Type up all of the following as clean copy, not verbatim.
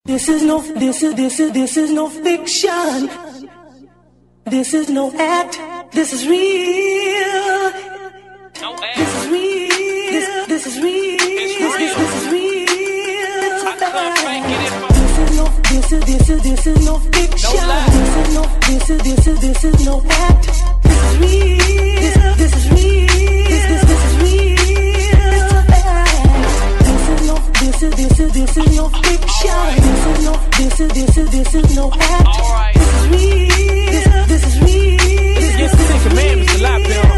This is no fiction. This is no act. This is real. This is real. This is real. This is real. This is no fiction. This is no act. This is real. This is real. This is real. This is no fiction. This is no act. This is real. This is real. Yes, the Ten Commandments a lot better.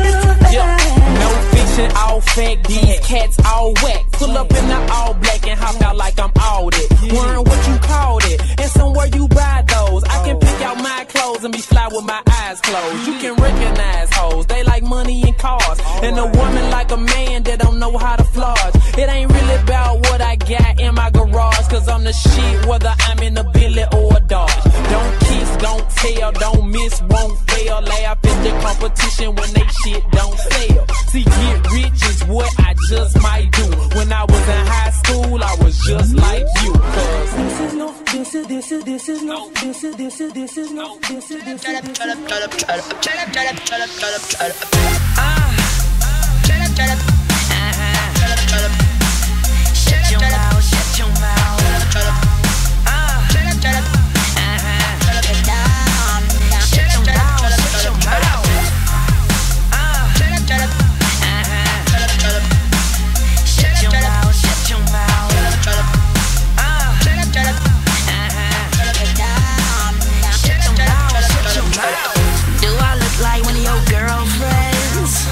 Yeah. No fiction, all fact. These cats all whack. Pull up in the all black and hop out like I'm all that. Wearing what you called it, and somewhere you buy those. I can pick out my clothes and be fly with my eyes closed. You can recognize hoes, they like money and cars. And a woman like a man that don't know how to floss. It ain't really about what I got in my garage, cause I'm the shit whether I'm in a Bentley or a Dodge. Don't kiss, don't tell, don't miss, won't fail. Laugh at the competition when they shit don't sell. See, get rich is what I just might do. When I was in high school, I was just like you. Cause this is no Shut your mouth, shut your mouth. Shut your mouth, shut your mouth. Do I look like one of your girlfriends?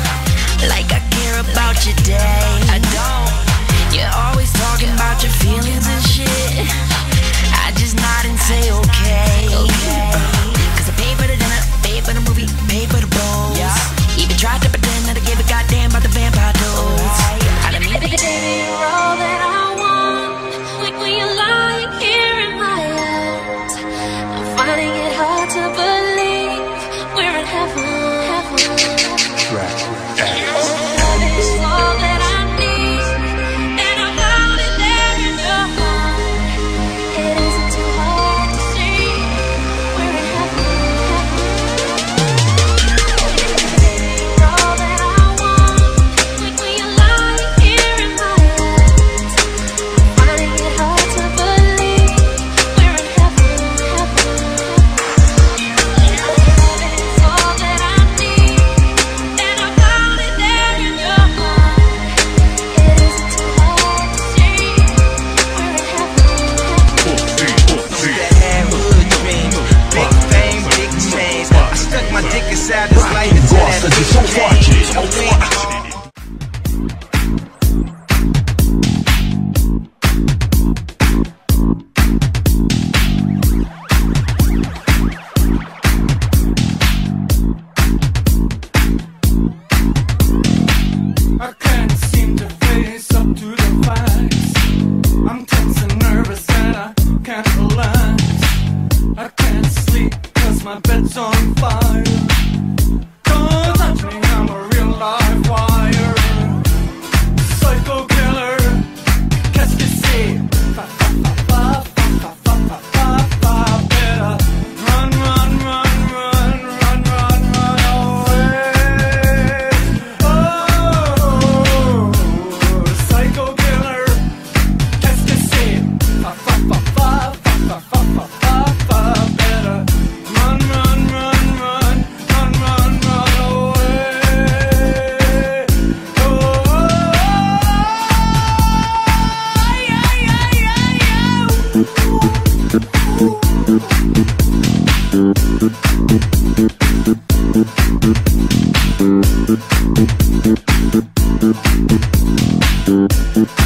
Like I care about your day? I don't. You're always talking about your feelings and shit. I just nod and say okay. Cause I pay for the dinner, pay for the movie, pay for the bowls. Even tried to pretend that I gave a goddamn about the vampire dolls. I done mean Baby, you're all that I want. Like when you're lying here in my arms, I'm finding it hard to believe we're in heaven. Love is all that I need, and I found it there in your heart. It isn't too hard to see we're in heaven. Baby, you're all that I want. Like when you're lying here in my arms, I'm finding it hard to believe we're in heaven. Love is all that I need, and I found it there in your heart. It isn't too hard to see we're in heaven. Hood dream, big fame, big change. I stuck my dick inside this life until that bitch came. I went home. I can't seem to face up to the facts. I'm tense and nervous and I can't relax. I can't sleep cause my bed's on fire. Don't touch me, I'm a real live wire. Psycho killer, qu'est-ce que c'est? Fa fa fa fa fa fa fa fa fa. Better run, run, run, run, run, run, run away. Oh, psycho killer, qu'est-ce que c'est? Fa fa fa fa fa fa fa fa fa. Better run, run, run, run, run, run, run away. Oh, fiction.